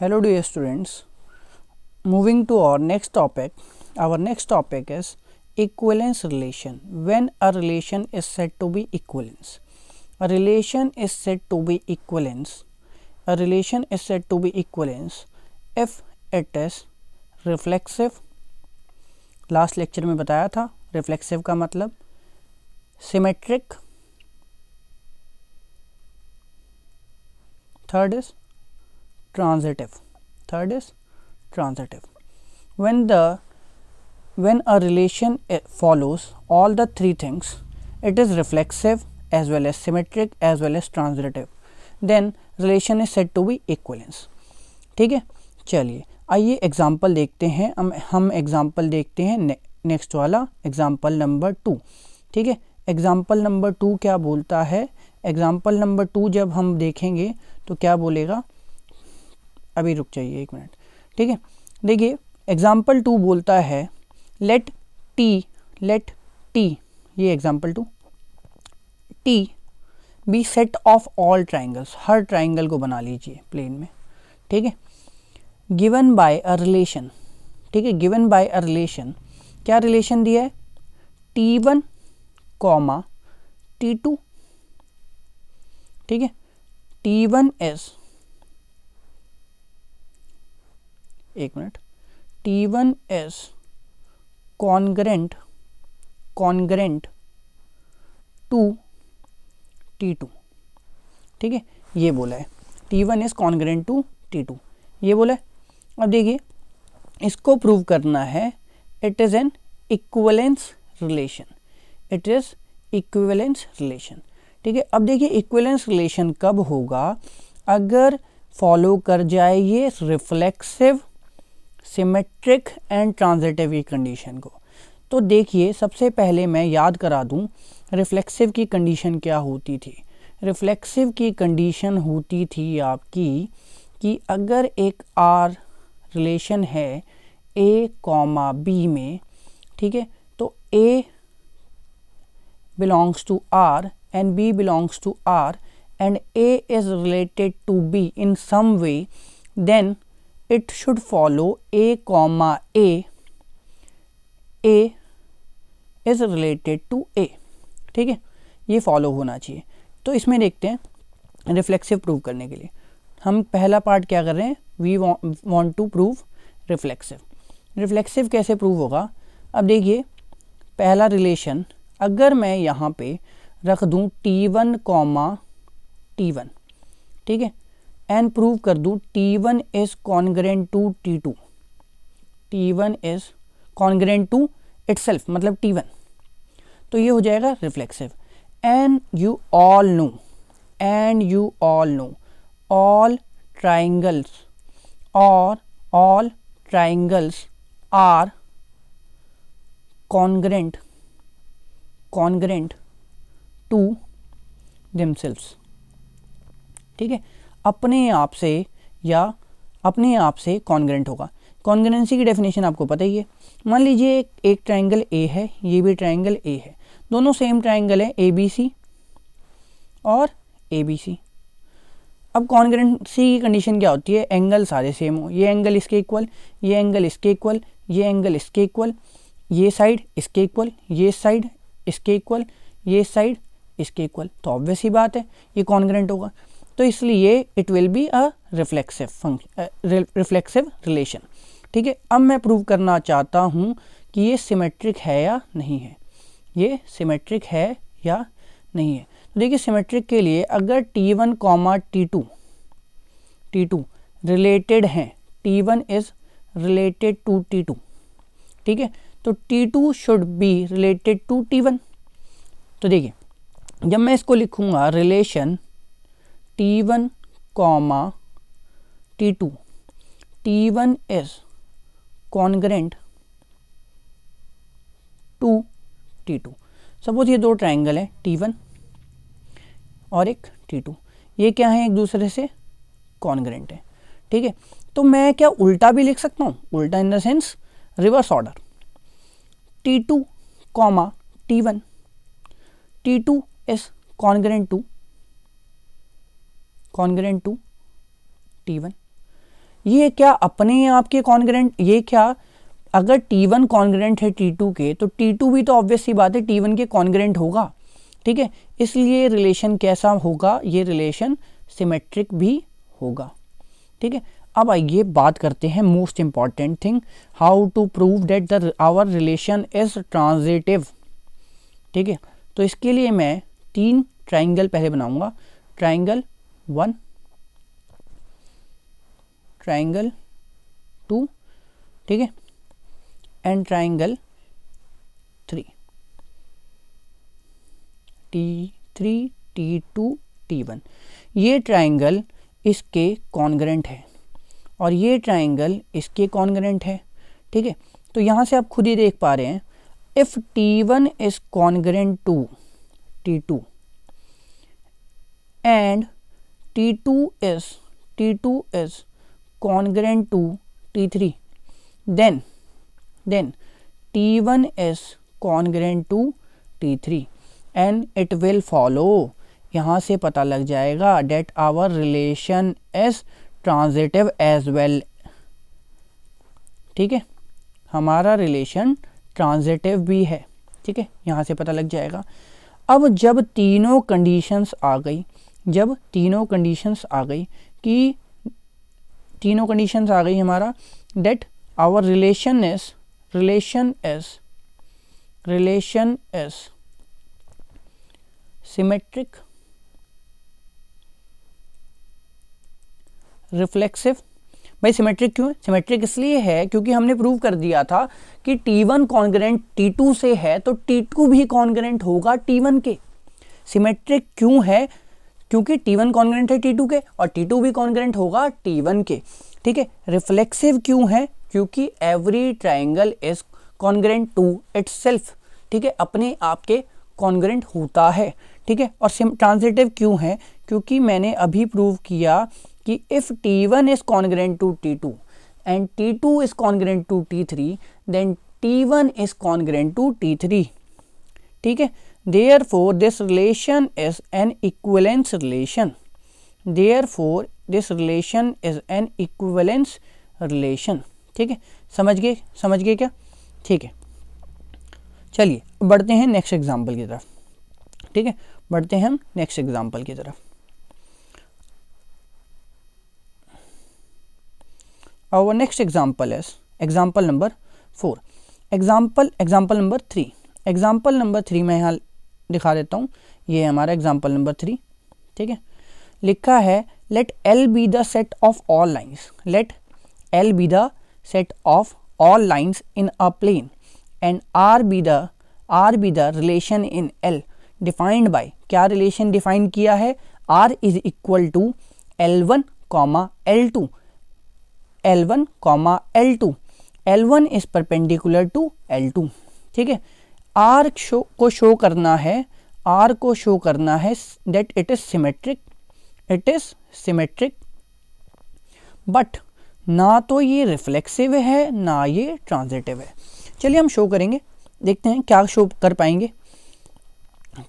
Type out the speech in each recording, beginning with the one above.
Hello dear students, moving to our next topic. Our next topic is equivalence relation. When a relation is said to be equivalence. A relation is said to be equivalence. A relation is said to be equivalence if it is reflexive. Last lecture में बताया था reflexive का मतलब, symmetric, third is transitive. When a relation follows all the three things, it is reflexive as well as symmetric as well as transitive, then relation is said to be equivalence. ठीक है, चलिए आइए example देखते हैं. हम example देखते हैं next वाला एग्जाम्पल नंबर 2. ठीक है, एग्जाम्पल नंबर 2 क्या बोलता है? एग्जाम्पल नंबर 2 जब हम देखेंगे तो क्या बोलेगा, अभी रुक जाइए एक मिनट. ठीक है, देखिए एग्जाम्पल 2 बोलता है लेट टी, ये example 2, T be set of all triangles, हर ट्राइंगल को बना लीजिए प्लेन में. ठीक है, गिवन बाय अ रिलेशन. ठीक है, गिवन बाय अ रिलेशन, क्या रिलेशन दिया है? T1, T2. ठीक है, T1 इज, एक minute, T1 is congruent to T2. ठीक है, ये बोला है T1 is congruent to T2, ये बोला है. अब देखिए इसको प्रूव करना है. It is an equivalence relation. It is equivalence relation. ठीक है, अब देखिए इक्विवेलेंस रिलेशन कब होगा? अगर फॉलो कर जाए ये रिफ्लेक्सिव, सिमेट्रिक एंड ट्रांजिटिव की कंडीशन को. तो देखिए सबसे पहले मैं याद करा दूं रिफ्लेक्सिव की कंडीशन क्या होती थी. रिफ्लेक्सिव की कंडीशन होती थी आपकी कि अगर एक आर रिलेशन है ए कॉमा बी में, ठीक है, तो A belongs to R and B belongs to R and A is related to B in some way, then it should follow a comma a is related to a. ठीक है, ये follow होना चाहिए. तो इसमें देखते हैं रिफ्लेक्सिव प्रूव करने के लिए हम पहला पार्ट क्या कर रहे हैं, we want to prove reflexive. Reflexive कैसे प्रूव होगा? अब देखिए पहला रिलेशन अगर मैं यहाँ पे रख दूँ T1, T1, ठीक है, एंड प्रूव कर दूँ T1 is congruent to T2. T1 is congruent to itself मतलब T1, तो ये हो जाएगा reflexive. And you all know all triangles are congruent to themselves. ठीक है, अपने आप से कॉन्ग्रेंट होगा. कॉन्ग्रेंसी की डेफिनेशन आपको पता ही है. मान लीजिए एक ट्राइंगल ए है, ये भी ट्राइंगल ए है, दोनों सेम ट्राइंगल है ABC और ABC. अब कॉन्ग्रेंसी की कंडीशन क्या होती है? एंगल सारे सेम हो, ये एंगल इसके इक्वल, ये एंगल इसके इक्वल, ये एंगल इसके इक्वल, ये साइड इसके इक्वल, ये साइड इसके इक्वल, ये साइड इसके इक्वल. तो ऑब्वियस ही बात है ये कॉन्ग्रेंट होगा. तो इसलिए it will be a reflexive relation. ठीक है, अब मैं प्रूव करना चाहता हूँ कि ये सिमेट्रिक है या नहीं है. ये सिमेट्रिक है या नहीं है. तो देखिए सिमेट्रिक के लिए अगर T1, T2 रिलेटेड हैं, T1 is related to T2, ठीक है, तो T2 should be related to T1. तो देखिए जब मैं इसको लिखूंगा relation T1, T2, T1 is congruent to T2. Suppose ये दो ट्राइंगल है T1 और एक T2, ये क्या है, एक दूसरे से कॉन्ग्रेंट है. ठीक है, तो मैं क्या उल्टा भी लिख सकता हूँ, उल्टा in the sense reverse order. T2, T1, T2 is congruent to T1. ये क्या अपने आप के कॉन्ग्रेंट, ये क्या अगर T1 कॉन्ग्रेंट है T2 के तो T2 भी तो ऑब्वियस सी बात है T1 के कॉन्ग्रेंट होगा, ठीक है। इसलिए रिलेशन कैसा होगा, ये रिलेशन सिमेट्रिक भी होगा, ठीक है। अब आइए बात करते हैं most important thing, how to prove that the our relation is transitive, ठीक है। तो इसके लिए मैं 3 ट्राइंगल पहले बनाऊंगा, ट्राइंगल 1, ट्राइंगल 2, ठीक है, and triangle 3, T3, T2, T1। ये ट्राइंगल इसके कॉन्ग्रेंट है और ये ट्राइंगल इसके कॉन्ग्रेंट है, ठीक है। तो यहाँ से आप खुद ही देख पा रहे हैं, if T1 is congruent to T2 and T2 is congruent to T3, then T1 is congruent to T3 and it will follow, यहाँ से पता लग जाएगा that our relation is transitive as well, ठीक है, हमारा रिलेशन ट्रांजिटिव भी है, ठीक है, यहाँ से पता लग जाएगा। अब जब तीनों कंडीशंस आ गई, जब तीनों कंडीशंस आ गई कि तीनों कंडीशंस आ गई हमारा that our relation is symmetric, reflexive. भाई सिमेट्रिक क्यों है? सिमेट्रिक इसलिए है क्योंकि हमने प्रूव कर दिया था कि T1 कॉन्ग्रेंट T2 से है तो T2 भी कॉन्ग्रेंट होगा T1 के। सिमेट्रिक क्यों है? क्योंकि T1 कॉन्ग्रेंट है T2 के और T2 भी कॉन्ग्रेंट होगा T1 के, ठीक है। रिफ्लेक्सिव क्यों है? क्योंकि every triangle is congruent to itself, ठीक है, अपने आप के कॉन्ग्रेंट होता है, ठीक है। और ट्रांजिटिव क्यों है? क्योंकि मैंने अभी प्रूव किया कि if T1 is congruent to T2 and T2 is congruent to T3 then T1 is congruent to T3, ठीक है। Therefore this relation is an equivalence relation, therefore this relation is an equivalence relation, ठीक है। समझ गए क्या? ठीक है, चलिए बढ़ते हैं नेक्स्ट एग्जाम्पल की तरफ, ठीक है, बढ़ते हैं हम नेक्स्ट एग्जाम्पल की तरफ। Our next example is example number 4, example number 3, example number 3 मैं यहाँ दिखा देता हूँ, ये हमारा example number 3, ठीक है। लिखा है let L be the set of all lines, let L be the set of all lines in a plane and R be the relation in L defined by, क्या relation define किया है? R is equal to L1, L2, L1, L2, L1 is perpendicular to L2, ठीक है। R को show करना है, R को show करना है that it is symmetric, but ना तो ये रिफ्लेक्सिव है ना ये ट्रांजिटिव है। चलिए हम शो करेंगे, देखते हैं क्या शो कर पाएंगे,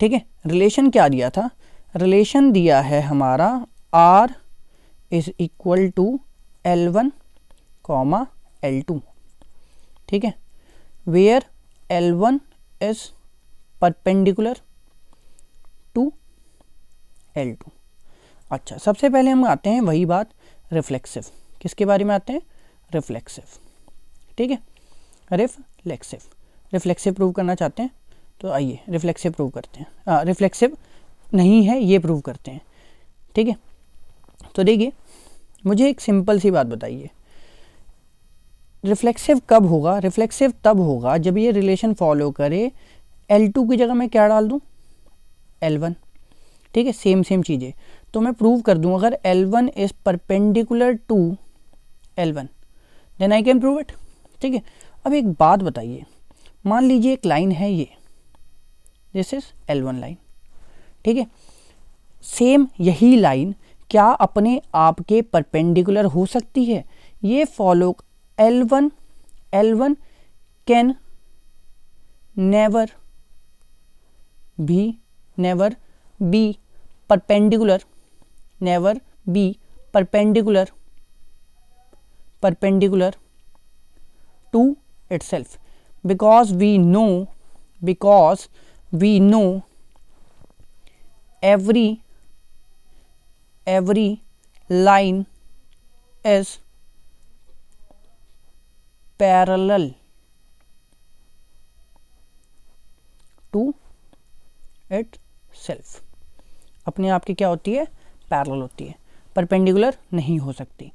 ठीक है। रिलेशन क्या दिया था? रिलेशन दिया है हमारा R is equal to L1, L2, ठीक है, where L1 is perpendicular to L2। अच्छा, सबसे पहले हम आते हैं वही बात, रिफ्लेक्सिव। किसके बारे में आते हैं? रिफ्लेक्सिव, ठीक है, रिफ्लेक्सिव प्रूव करना चाहते हैं तो आइए रिफ्लेक्सिव प्रूव करते हैं। रिफ्लेक्सिव नहीं है ये प्रूव करते हैं, ठीक है। तो देखिए मुझे एक सिंपल सी बात बताइए, रिफ्लेक्सिव कब होगा? रिफ्लेक्सिव तब होगा जब ये रिलेशन फॉलो करे L2 की जगह मैं क्या डाल दूँ? L1, ठीक है, सेम चीज़ें। तो मैं प्रूव कर दूँ अगर L1 is perpendicular to L1 then I can prove it, ठीक है। अब एक बात बताइए, मान लीजिए एक लाइन है ये, दिस इज L1 लाइन, ठीक है। सेम यही लाइन क्या अपने आप के परपेंडिकुलर हो सकती है? ये follow L1 can never be perpendicular perpendicular to itself, because we know every line is parallel to itself. अपने आप की क्या होती है, पैरेलल होती है, परपेंडिकुलर नहीं हो सकती.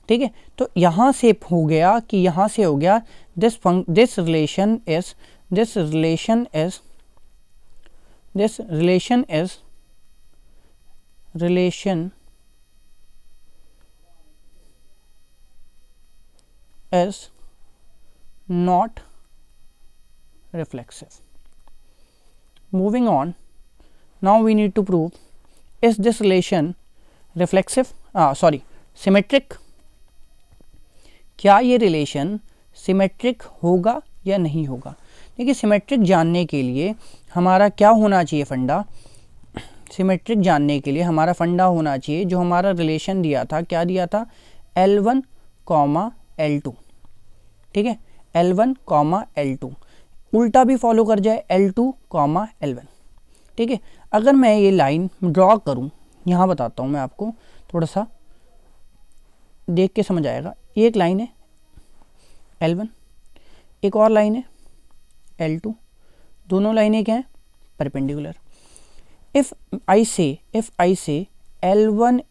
ठीक है, तो यहाँ से हो गया कि यहाँ से हो गया this relation is not reflexive. Moving on, now we need to prove, is this relation reflexive, symmetric. क्या ये रिलेशन सिमेट्रिक होगा या नहीं होगा. देखिए, सिमेट्रिक जानने के लिए हमारा क्या होना चाहिए फंडा, सिमेट्रिक जानने के लिए हमारा फंडा होना चाहिए जो हमारा रिलेशन दिया था, क्या दिया था, L1, L2. ठीक है, L1, L2 उल्टा भी फॉलो कर जाए, L2, L1. ठीक है, अगर मैं ये लाइन ड्रॉ करूं, यहाँ बताता हूँ मैं आपको, थोड़ा सा देख के समझ आएगा. ये एक लाइन है L1, एक और लाइन है L2, दोनों लाइनें क्या हैं, परपेंडिकुलर. इफ आई से L1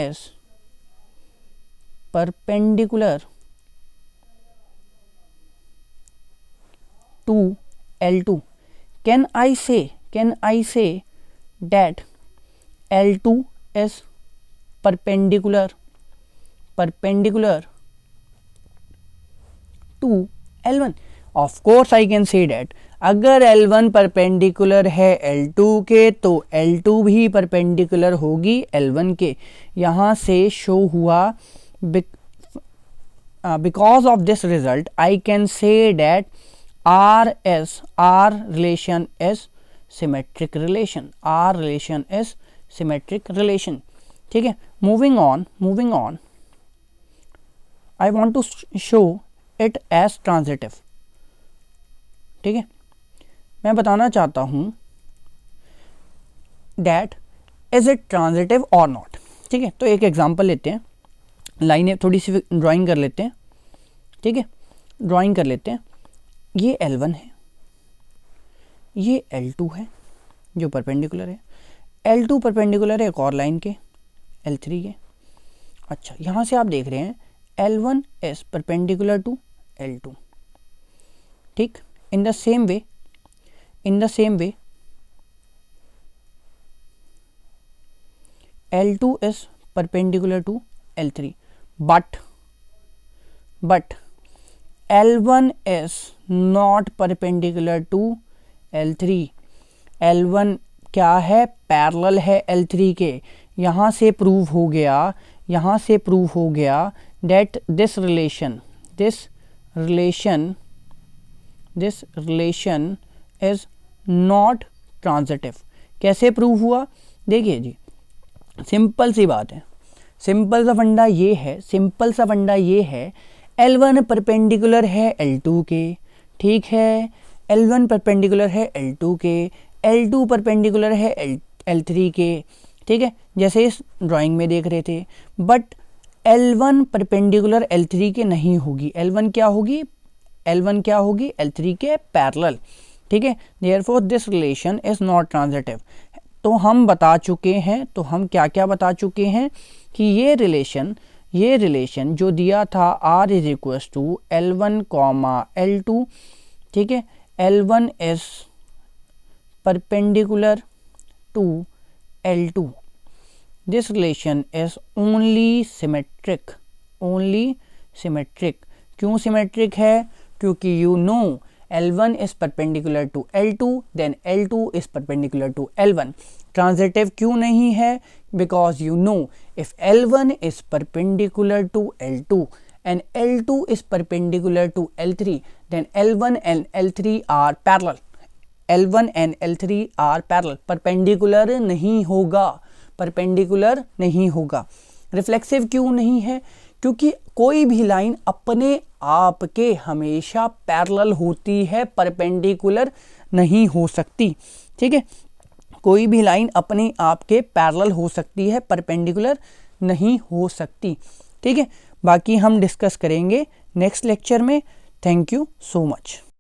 is perpendicular to L2, can I say that L2 is perpendicular to L1? Of course I can say that. अगर L1 परपेंडिकुलर है L2 के तो L2 भी परपेंडिकुलर होगी L1 के. यहाँ से शो हुआ, because of this result I can say that R relation is symmetric relation. ठीक है, moving on, I want to show it as transitive. ठीक है, मैं बताना चाहता हूँ that is it transitive or not. ठीक है, तो एक एग्जांपल लेते हैं, लाइनें थोड़ी सी ड्राइंग कर लेते हैं. ठीक है, ड्राइंग कर लेते हैं. ये L1 है, ये L2 है जो परपेंडिकुलर है. L2 परपेंडिकुलर है एक और लाइन के, L3 के. अच्छा, यहाँ से आप देख रहे हैं L1 is perpendicular to L2. ठीक, in the same way L2 is perpendicular to L3, but L1 is not perpendicular to L3. L1 क्या है, पैरेलल है L3 के. यहाँ से प्रूव हो गया that this relation is not transitive. कैसे प्रूव हुआ, देखिए जी, सिंपल सी बात है, सिंपल सा फंडा ये है, L1 परपेंडिकुलर है L2 के. ठीक है, L1 परपेंडिकुलर है L2 के, L2 परपेंडिकुलर है L3 के. ठीक है, जैसे इस ड्राइंग में देख रहे थे. बट L1 परपेंडिकुलर L3 के नहीं होगी. L1 क्या होगी, L3 के पैरेलल. ठीक है, therefore this relation is not transitive. तो हम बता चुके हैं, क्या बता चुके हैं कि ये रिलेशन जो दिया था R is equals to L1, L2. ठीक है, L1 is perpendicular to L2. This relation is only symmetric. क्यों सिमेट्रिक है, क्योंकि you know L1 is perpendicular to L2, then L2 is perpendicular to L1. Transitive क्यों नहीं है, because you know if L1 is perpendicular to L2 and L2 is perpendicular to L3, then L1 and L3 are parallel. L1 and L3 are parallel. Perpendicular नहीं होगा, perpendicular नहीं होगा। Reflexive क्यों नहीं है? क्योंकि कोई भी लाइन अपने आप के हमेशा पैरेलल होती है, परपेंडिकुलर नहीं हो सकती। ठीक है, कोई भी लाइन अपने आप के पैरेलल हो सकती है, परपेंडिकुलर नहीं हो सकती। ठीक है, बाकी हम डिस्कस करेंगे नेक्स्ट लेक्चर में। Thank you so much.